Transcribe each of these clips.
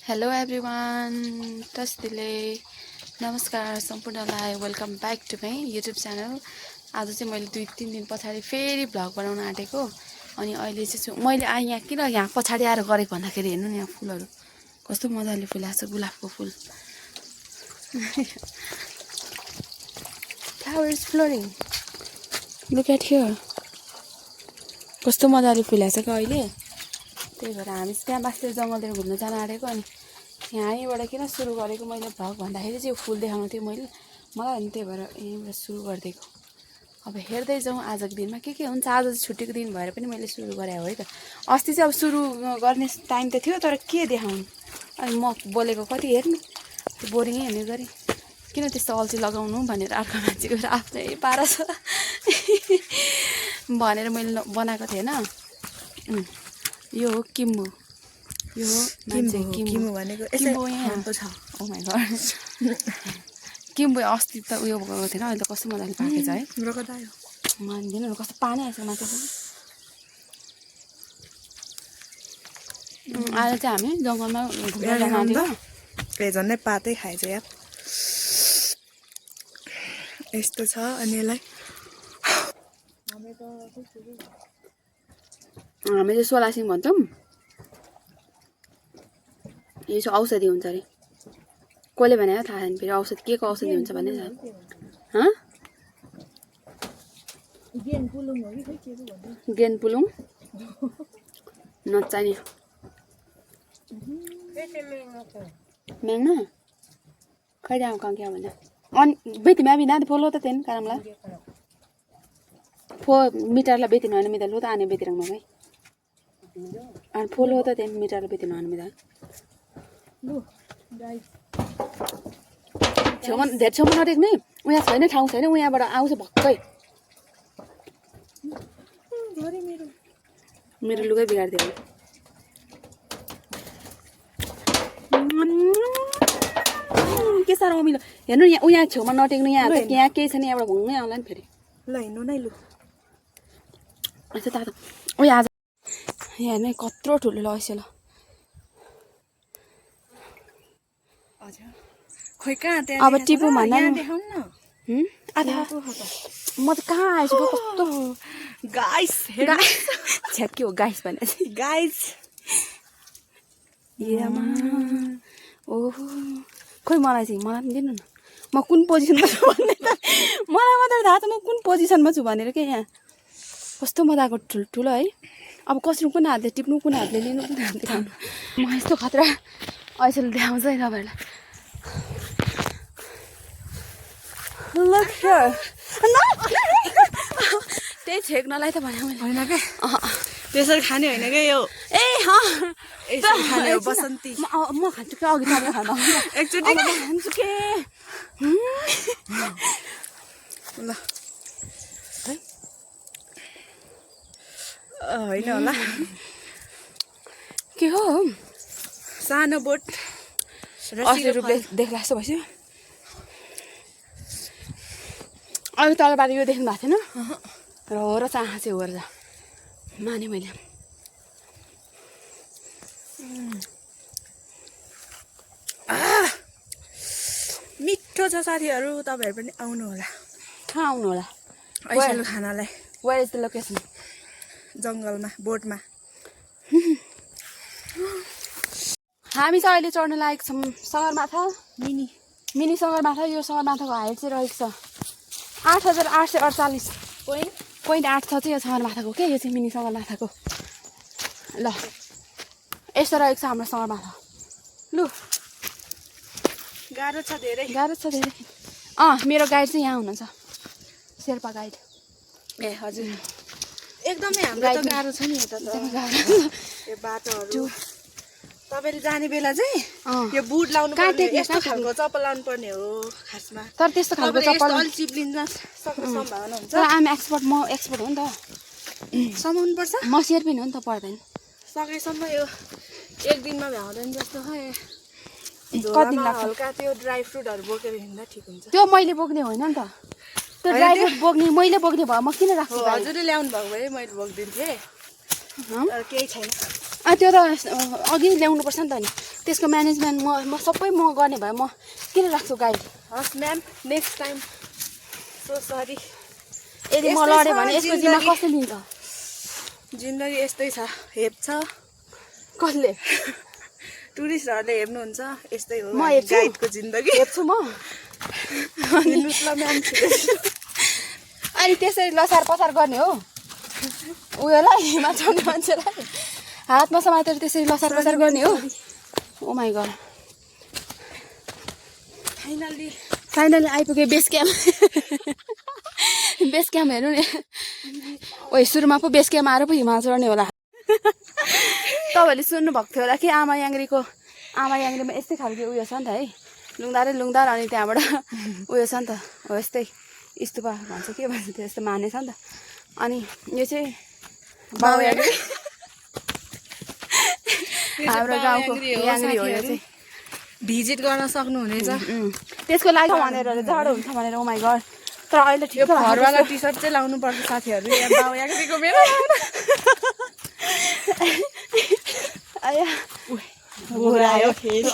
Hello everyone तस्तिले नमस्कार सम्पूर्णलाई welcome back to my YouTube channel. आज चाहिँ मैले 2-3 दिन पछाडि फेरि भ्लग बनाउन आँटेको। अनि अहिले चाहिँ मैले यहाँ किन यहाँ पछाडि आएर गरेको भन्दाखेरि हेर्नु नि यहाँ फुलहरू कस्तो मजाले फुलेको छ, गुलाबको फुल। Flowers flowering, look at here, कस्तो मजाले फुलेको छ क्या अहिले। त्यही भएर हामी त्यहाँ मास्टर जङ्गलतिर घुम्न जान आँटेको। अनि यहीँबाट किन सुरु गरेको मैले भ्लग भन्दाखेरि चाहिँ यो फुल देखाउनु थियो मलाई, अनि त्यही भएर यहीँबाट सुरु गरिदिएको। अब हेर्दै जाउँ आजको दिनमा के हुन्छ। आज चाहिँ छुट्टीको दिन भएर पनि मैले सुरु गरेँ हो है त। अस्ति चाहिँ अब सुरु गर्ने टाइम त थियो, तर के देखाउनु। अनि म बोलेको कति हेर्नु, त्यो बोरिङै हेर्ने गरी किन त्यस्तो अल्छी लगाउनु भनेर अर्को मान्छेको आफ्नै पारा छ भनेर मैले बनाएको थिएन। यो हो किम्बु, यो किम्बु भनेको किम्बु यहाँ छ। ओ माय गॉड, किम्बु अस्ति त उयो गएको थिएन, अहिले त कस्तो मजाले पाकेछ है। मान्दिनँ न, कस्तो पानी आएछ माथि। अहिले चाहिँ हामी जङ्गलमा घुम्न जाँदैछौँ। झन्डै पातै खाएछ यार, यस्तो छ। अनि यसलाई हामी चाहिँ सोलासिङ भन्छौँ। यो चाहिँ औषधि हुन्छ अरे, कसले भनेको थाहा छैन। फेरि औषधि के को औषधि हुन्छ भन्ने थाहा। गेनपुलुङ नचाहिने मैंगना खै जाऊँ कहाँ क्या भन्दा। अनि बेती मैं भी ना फोलो तो तेन कामला फो मीटरला बेती नआने मिदा लो त आने बेती रंग भाइ अनि फोलो त तेन मीटरला बेती नआने मिदा छेउमा धेरै छेउमा नटेक्ने। उहाँ छैन, ठाउँ छैन, उहाँबाट आउँछ भक्कै। मेरो लुगै बिगारिदियो। के साह्रो अमिलो हेर्नु, यहाँ उहाँ छेउमा नटेक्नु। यहाँ यहाँ केही छैन, यहाँबाट भुङ्नै आउला नि फेरि। ल हिँड्नु नै लु। अच्छा तातो ओ आज यहाँ हेर्नु कत्रो ठुलो लैसे ल। हजुर खोइ कहाँ त्यहाँ अब टिपु भन्दा यहाँ देखाउनु न। म त कहाँ आएछु कस्तो गाइस छ्याके हो गाइस भने गाइस। ओहो खोइ मलाई पनि दिनु न, म कुन पोजिसनमा छु भन्ने त मलाई मात्रै थाहा छ म कुन पोजिसनमा छु भनेर। के यहाँ कस्तो मजाको ठुल्ठुलो है। अब कसरी कुन हातले टिप्नु, कुन हातले लिनु, कुन हातले खानु। म यस्तो खतरा ऐसेले देखाउँछ है तपाईँहरूलाई। Look here. त्यही छेक्नलाई त भने मैले होइन के त्यसरी खाने होइन के यो। ए यसरी खाने हो बसन्ती। म खान्छु के अघि तपाईँ खाँदा एकचोटि खान्छु के ल है होइन होला। के हो सानो बोट देख्ला जस्तो भइसक्यो। अहिले तलबाट यो देख्नु भएको थिएन र हो र चाहिँ आँखा चाहिँ हो र माने मैले। मिठो छ साथीहरू, तपाईँहरू पनि आउनु होला। कहाँ आउनु होला? ऐसेलु खानालाई। Where is the location? जङ्गलमा बोटमा। हामी चाहिँ अहिले चढ्न लागेको छौँ सगरमाथा, मिनी सगरमाथा। यो सगरमाथाको हाइट चाहिँ रहेको छ 8848 पोइन्ट 8 छ चाहिँ यो सगरमाथाको। के यो चाहिँ मिनी सगरमाथाको। ल यस्तो रहेको छ हाम्रो सगरमाथा। लु गाह्रो छ धेरै, गाह्रो छ धेरै। मेरो गाइड चाहिँ यहाँ हुनुहुन्छ, शेर्पा गाइड। ए हजुर एकदमै हाम्रो त गाह्रो छ नि यता त। यो बाटोहरू तपाईँले जाने बेला चाहिँ यो बुट लाउनु पर्ने, यस्तो खालको चप्पल लाउनु पर्ने हो खासमा। तर त्यस्तो खालको चप्पल अलि चिप्लिन सक्ने सम्भावना हुन्छ। तर म एक्सपर्ट हो नि त। समाउनु पर्छ। म शेर्पिन हो नि त, पर्दैन। सकेसम्म यो एक दिनमा भ्याउँदैन जस्तो है। कति लाग्छ? हल्का त्यो ड्राई फ्रुटहरू बोकेर हिँड्दा ठिक हुन्छ। त्यो मैले बोक्ने होइन नि त, त्यो ड्राई फ्रुट बोक्ने मैले बोक्ने भयो। म किन राख्छु? हजुरले ल्याउनु भएको भए मैले बोकिदिन्थेँ, तर केही छैन। त्यो त अघि ल्याउनुपर्छ नि त नि त्यसको म्यानेजमेन्ट म सबै म गर्ने भए म किन राख्छु गाई हस् ma'am next time so sorry यदि म लडेँ भने यसको जिम्मा कसले लिन्छ जिन्दगी यस्तै छ हेप्छ कसले टुरिस्टहरूले हेर्नुहुन्छ यस्तै हो म हेप्छु गाइडको जिन्दगी हेप्छु म हिँड्नुहोस् ल म्याम अनि त्यसरी लसार पसार गर्ने हो उयोलाई हिमा चढ्ने मान्छेलाई हातमा समातेर त्यसरी लसार पसार गर्ने हो ओ माई गड फाइनली आइपुग्यो बेस क्याम्प बेस क्याम्प हेर्नु नि ओ सुरुमा पो बेस क्याम्प आएर पो हिमाल चढ्ने होला तपाईँहरूले सुन्नुभएको थियो होला कि आमा याङ्ग्रीमा यस्तै खालको उयो छ नि त है लुङदार अनि त्यहाँबाट उयो छ नि त हो यस्तै स्तुपा भन्छ के भन्छ त्यो यस्तो माने छ नि त अनि यो चाहिँ बाउ याङ्ग्री हाम्रो गाउँको याङ्ग्री हो यो चाहिँ भिजिट गर्न सक्नुहुनेछ त्यसको लागि भनेर जाडो हुन्छ भनेर ओ माई गड तर अहिले ठिक घरवाला टी सर्ट चाहिँ लाउनु पर्छ साथीहरू यहाँ बाउ याङ्ग्रीको मेरो आयो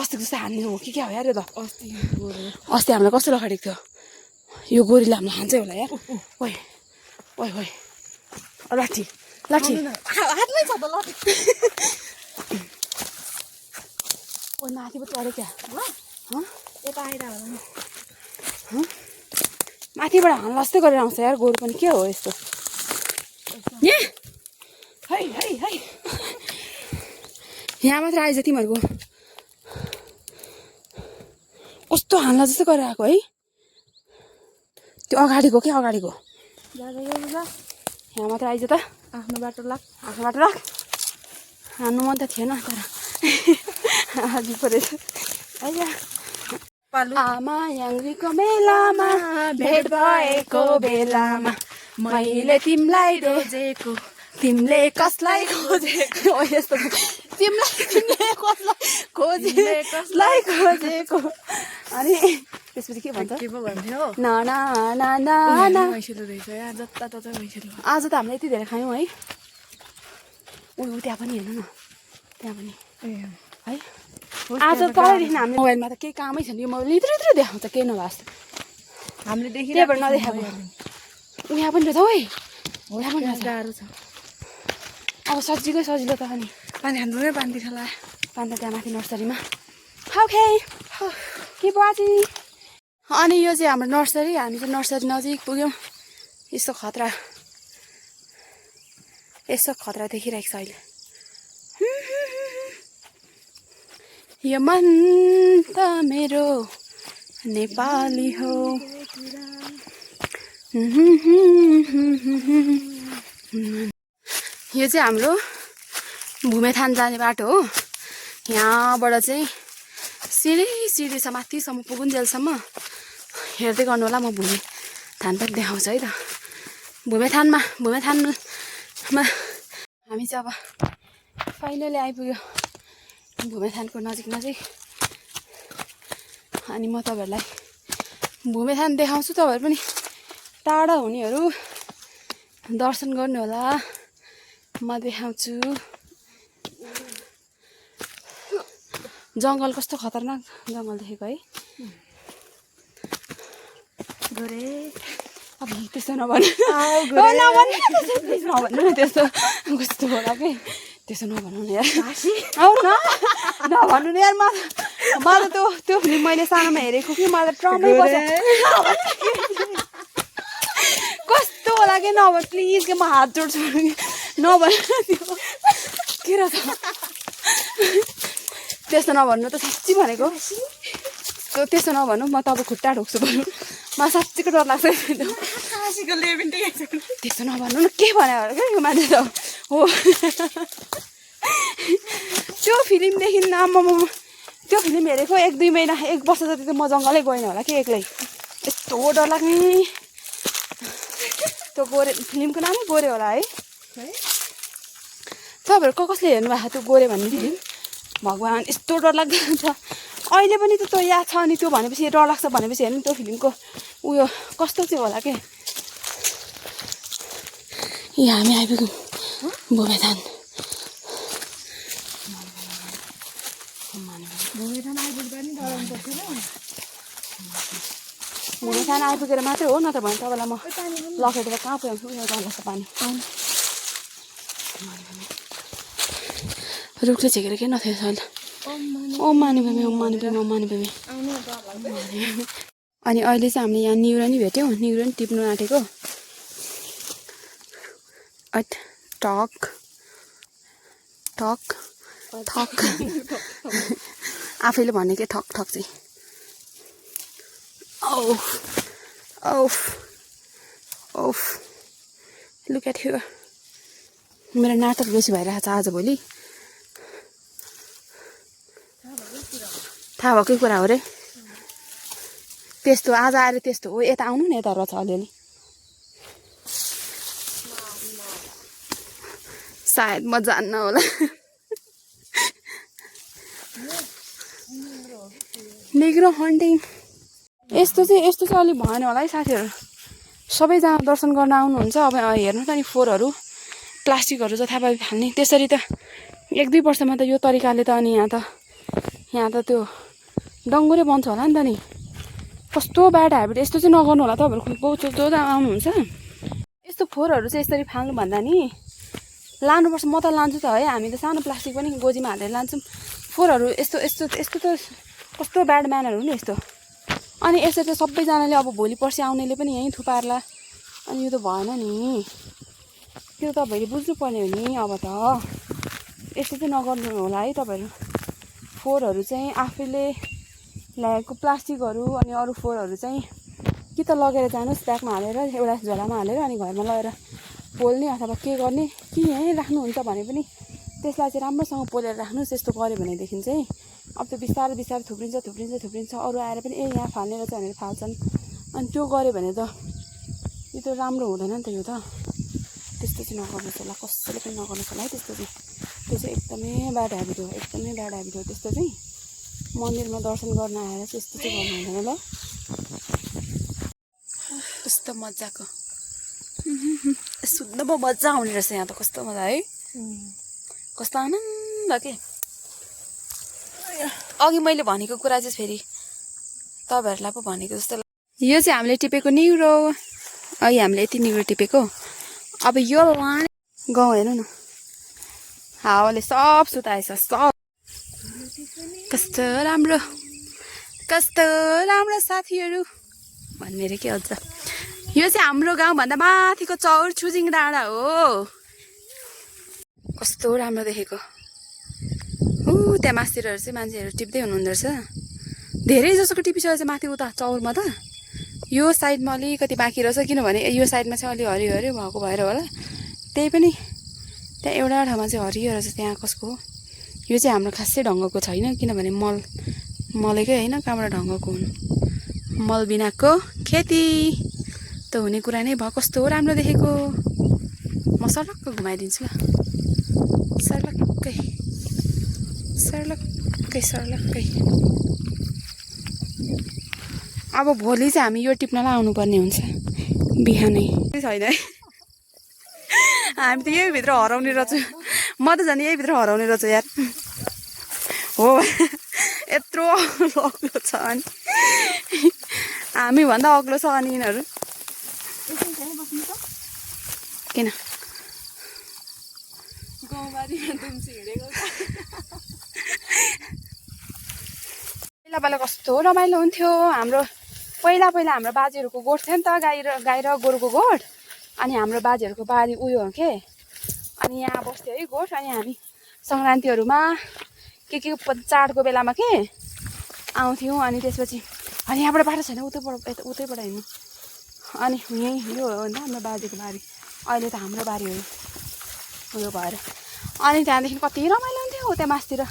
अस्तिको जस्तो हान्ने हो कि क्या हो यार यो त अस्ति हामीलाई कस्तो लखेको थियो यो गोरीले हामीलाई हान्छै होला यार ओइ ओइ ओइ लाठी हातमै छ त लाठी ओ माथि पो चढ्यो क्या यता आइरह माथिबाट हान्ला जस्तै गरेर आउँछ यार गोरु पनि के हो यस्तो यहाँ मात्र आइज तिमीहरूको कस्तो हान्ला जस्तो गरेर आएको है त्यो अगाडिको के अगाडिको यहाँ मात्र आइज त आफ्नो बाटो लाग हान्नु मन त थिएन तर आज परेछ आमा याङ्ग्रीको मेलामा भेट भएको बेलामा मैले तिमीलाई रोजेको तिमीले कसलाई खोजेको यस्तो तिमीले कसलाई खोजेको अनि त्यसपछि के भन्छ के पो भन्थ्यो ना मैसेलो रहेछ यार जताततै मैसेलो आज त हामीले यति धेरै खायौँ है ऊ त्यहाँ पनि हेर्नु न त्यहाँ पनि है आज तलदेखि हामीले मोबाइलमा त केही कामै छैन यो मोबाइल यत्रो देखाउँछ केही नभए जस्तो हामीले त्यहाँबाट नदेखाएको यहाँ पनि रहेछ है यहाँ पनि गाह्रो छ अब सजिलो त अनि पानी हान्नुमै पानी छ पानी त त्यहाँ माथि नर्सरीमा ओके के बाजी अनि यो चाहिँ हाम्रो नर्सरी हामी चाहिँ नर्सरी नजिक पुग्यौँ यस्तो खतरा देखिरहेको छ अहिले यो मन त मेरो नेपाली हो यो चाहिँ हाम्रो भूमेथान जाने बाटो हो यहाँबाट चाहिँ सिडी छ माथिसम्म पुगुन्जेलसम्म हेर्दै गर्नु होला म भूमेथान पनि देखाउँछु है त भूमेथानमा हामी चाहिँ अब फाइनली आइपुग्यो भूमेथानको नजिक अनि म तपाईँहरूलाई भूमेथान देखाउँछु तपाईँहरू पनि टाढा हुनेहरू दर्शन गर्नु होला म देखाउँछु जङ्गल कस्तो खतरनाक जङ्गल देखेको है गोरे अब त्यस्तो नभन्नु न त्यस्तो कस्तो होला कि त्यसो नभन्नु नि यार नभन्नु नि यार मलाई त त्यो फिल्म मैले सानोमा हेरेको कि मलाई ट्रमै बस्यो कस्तो होला कि नभन् प्लिज कि म हात जोड्छु नभन्नु के रहेछ त्यस्तो नभन्नु त साँच्ची भनेको त्यस्तो नभन्नु म त अब खुट्टा ढोक्छु भन्नु म साँच्चीको डर लाग्छ त्यस्तो नभन्नु न के भन्यो होला क्या यो मान्छे त हो त्यो फिल्मदेखि त्यो फिल्म हेरेको 1-2 महिना 1 वर्ष जति त म जङ्गलै गएन होला कि एक्लै यस्तो डर लाग्ने त्यो गोरे फिल्मको नामै गोरे होला है तपाईँहरू कसले हेर्नु भएको त्यो गोरे भन्ने फिल्म भगवान् यस्तो डर लाग्दो हुन्छ अहिले पनि त त्यो याद छ अनि त्यो भनेपछि डर लाग्छ भनेपछि हेर्नु त्यो फिल्मको उयो कस्तो चाहिँ होला के यहाँ हामी आइपुग्यौँ भूमेथान भूमिठान आइपुग्दा नि डराउनु पर्थ्यो र भूमिठान आइपुगेर मात्रै हो नत्र भने तपाईँलाई म लखेटेर कहाँ पुऱ्याउँछु उयो गर्नुपर्छ पानी रुखले झिकेर के नथिएछ अन्त ओम माने बेबी ओम माने बेबी ओम माने बेबी अनि अहिले चाहिँ हामीले यहाँ निउरा नि भेट्यौँ निउरा नि टिप्नु आँटेको टक ठक ठक आफैले भने के ठक ठक चाहिँ ओफ ओफ ओफ लुक एट हियर मेरो नाटक बेसी भइरहेको छ आजभोलि थाहा भएकै कुरा हो रे त्यस्तो आज आएर त्यस्तो हो यता आउनु नि यता रहेछ अलिअलि सायद म जान्न होला निग्रो हन्टिङ यस्तो चाहिँ अलिक भएन होला है साथीहरू सबैजना दर्शन गर्न आउनुहुन्छ अब हेर्नु त नि फोहोरहरू प्लास्टिकहरू जथाभावी फाल्ने त्यसरी त 1-2 वर्षमा त यो तरिकाले त अनि यहाँ त त्यो डङ्गुरै बन्छ होला नि त नि कस्तो ब्याड ह्याबिट यस्तो चाहिँ नगर्नु होला तपाईँहरू जो आउनुहुन्छ यस्तो फोहोरहरू चाहिँ यसरी फाल्नु भन्दा नि लानुपर्छ म त लान्छु त है हामी त सानो प्लास्टिक पनि गोजीमा हालेर लान्छौँ फोहोरहरू यस्तो त कस्तो ब्याड म्यानर हो नि यस्तो अनि यसरी त सबैजनाले अब भोलि पर्सि आउनेले पनि यहीँ थुपार्ला अनि यो त भएन नि त्यो त तपाईँले बुझ्नुपर्ने हो नि अब त यस्तो चाहिँ नगर्नु होला है तपाईँहरू फोहोरहरू चाहिँ आफैले ल्याएको प्लास्टिकहरू अनि अरू फोहोरहरू चाहिँ कि त लगेर जानुहोस् ब्यागमा हालेर एउटा झोलामा हालेर अनि घरमा लगेर पोल्ने अथवा के गर्ने कि यहीँ राख्नुहुन्छ भने पनि त्यसलाई चाहिँ राम्रोसँग पोलेर राख्नुहोस् यस्तो गऱ्यो भनेदेखि चाहिँ अब त्यो बिस्तारै बिस्तारै थुप्रिन्छ अरू आएर पनि यहाँ फाल्ने रहेछ भनेर फाल्छन् अनि त्यो गऱ्यो भने त यो त राम्रो हुँदैन नि त यो त त्यस्तो चाहिँ नगर्नुहोस् होला कसैले पनि नगर्नुहोस् होला है त्यस्तो चाहिँ त्यो चाहिँ एकदमै ब्याड ह्याबिट हो त्यस्तो चाहिँ मन्दिरमा दर्शन गर्न आएर चाहिँ यस्तो चाहिँ गर्नु हुँदैन ल कस्तो मजाको सुन्न मजा आउने रहेछ यहाँ त कस्तो मजा है कस्तो आनन्द के अघि मैले भनेको कुरा चाहिँ फेरि तपाईँहरूलाई पो भनेको जस्तो यो चाहिँ हामीले टिपेको निउरो अघि हामीले यति निउरो टिपेको अब यो लाने गाउँ हेर्नु न हावाले सब सुताएछ सब कस्तो राम्रो साथीहरू भन्ने रे के अझ यो चाहिँ हाम्रो गाउँभन्दा माथिको चौर छुजिङ डाँडा हो कस्तो राम्रो देखेको त्यहाँ मास्तिरहरू चाहिँ मान्छेहरू टिप्दै हुनुहुँदो रहेछ धेरै जसोको टिपिसकेको चाहिँ माथि उता चौरमा त यो साइडमा अलिकति बाँकी रहेछ किनभने यो साइडमा चाहिँ अलि हरियो हरियो भएको भएर होला त्यही पनि त्यहाँ एउटा ठाउँमा चाहिँ हरियो रहेछ त्यहाँ कसको हो यो चाहिँ हाम्रो खासै ढङ्गको छैन किनभने मलैकै होइन कहाँबाट ढङ्गको हुनु मल बिनाको खेती त हुने कुरा नै भयो कस्तो राम्रो देखेको म सर्लक्क घुमाइदिन्छु ल सर्लक्कै अब भोलि चाहिँ हामी यो टिप्नलाई आउनुपर्ने हुन्छ बिहानै छैन है हामी त यहीभित्र हराउने रहेछ म त झन् यहीभित्र हराउने रहेछ यार हो यत्रो अग्लो छ अनि हामीभन्दा अग्लो छ अनि यिनीहरू किन पहिला कस्तो रमाइलो हुन्थ्यो हाम्रो पहिला हाम्रो बाजेहरूको गोठ थियो नि त गाई र गोरुको गोठ अनि हाम्रो बाजेहरूको बारी उयो हो के अनि यहाँ बस्थ्यो है गोठ अनि हामी सङ्क्रान्तिहरूमा के चाडको बेलामा के आउँथ्यौँ अनि त्यसपछि अनि यहाँबाट बाटो छैन उतैबाट हिँड्नु अनि यहीँ यो हो नि त हाम्रो बाजेको बारी अहिले त हाम्रो बारी हो उयो भएर अनि त्यहाँदेखि कति रमाइलो हुन्थ्यो त्यहाँ मासतिर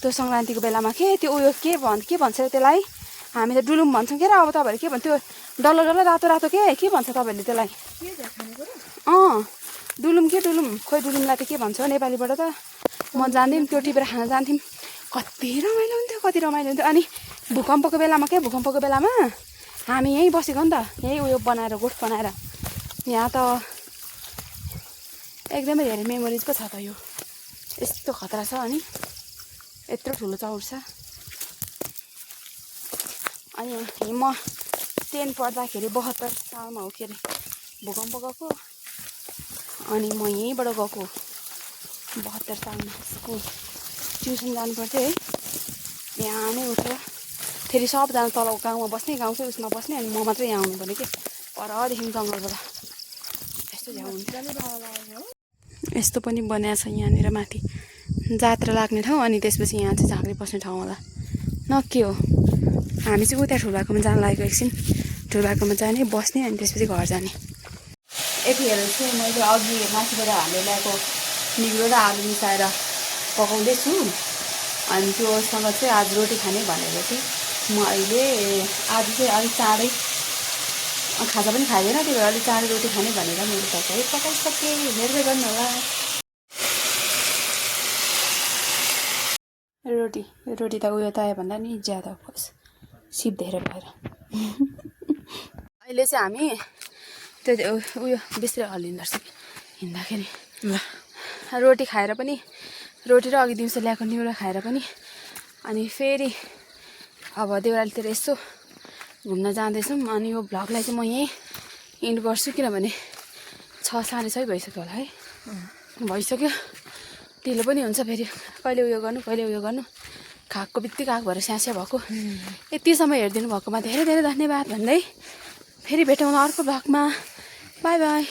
त्यो सङ्क्रान्तिको बेलामा के त्यो उयो के भन्छ त्यसलाई हामी त डुलुम भन्छौँ के र अब तपाईँहरू के भन्थ्यो डल्लो रातो के भन्छ तपाईँहरूले त्यसलाई डुलुम खोइ डुलुमलाई त के भन्छ नेपालीबाट त म जान्थ्यौँ त्यो टिपेर खान जान्थ्यौँ कति रमाइलो हुन्थ्यो अनि भूकम्पको बेलामा हामी यहीँ बसेको नि त यहीँ उयो बनाएर गोठ बनाएर यहाँ त एकदमै धेरै मेमोरिज पो छ त यो यस्तो खतरा छ अनि यत्रो ठुलो चौर छ अनि म 10 पढ्दाखेरि 72 सालमा हो के अरे भूकम्प गएको अनि म यहीँबाट गएको 72 सालमा स्कुल ट्युसन जानुपर्थ्यो है यहाँ नै उठेर फेरि सबजना तल गाउँमा बस्ने गाउँकै उसमा बस्ने अनि म मात्रै यहाँ आउनु पर्ने कि परदेखि जङ्गलबाट यस्तो झ्याउ हुन्छ यस्तो पनि बनाएको छ यहाँनिर माथि जात्रा लाग्ने ठाउँ अनि त्यसपछि यहाँ चाहिँ झाँक्री बस्ने ठाउँ होला न के हो हामी चाहिँ उता ठुल्बाकोमा जान लागेको एकछिन ठुल्बाकोमा जाने बस्ने अनि त्यसपछि घर जाने यतिखेर चाहिँ मैले अघि माथिबाट हालेर ल्याएको निगुरो र आलु मिसाएर पकाउँदैछु अनि त्योसँग चाहिँ आज रोटी खाने भनेर चाहिँ म अहिले आज चाहिँ अलिक चाँडै खाजा पनि खाइँदैन त्यही भएर अलिक चाँडै रोटी खाने भनेर मैले तरकारी पकाइसकेँ हेर्दै गर्नु होला रोटी त उयो तय भन्दा नि ज्यादा सिप धेरै भएर अहिले चाहिँ हामी त्यो उयो बिस्रै हल्लिँदो रहेछ हिँड्दाखेरि रोटी खाएर पनि रोटी र अघि दिउँसो ल्याएको निउरा खाएर पनि अनि फेरि अब देउरालीतिर यसो घुम्न जाँदैछौँ अनि यो भ्लगलाई चाहिँ म यहीँ इन्ड गर्छु किनभने 6 साढे 6 भइसक्यो होला है भइसक्यो ढिलो पनि हुन्छ फेरि कहिले उयो गर्नु खाएको बित्तिकै आएको भएर स्यास्या भएको यति समय हेरिदिनु भएकोमा धेरै धेरै धन्यवाद भन्दै फेरि भेटौँ अर्को भ्लगमा बाई बाई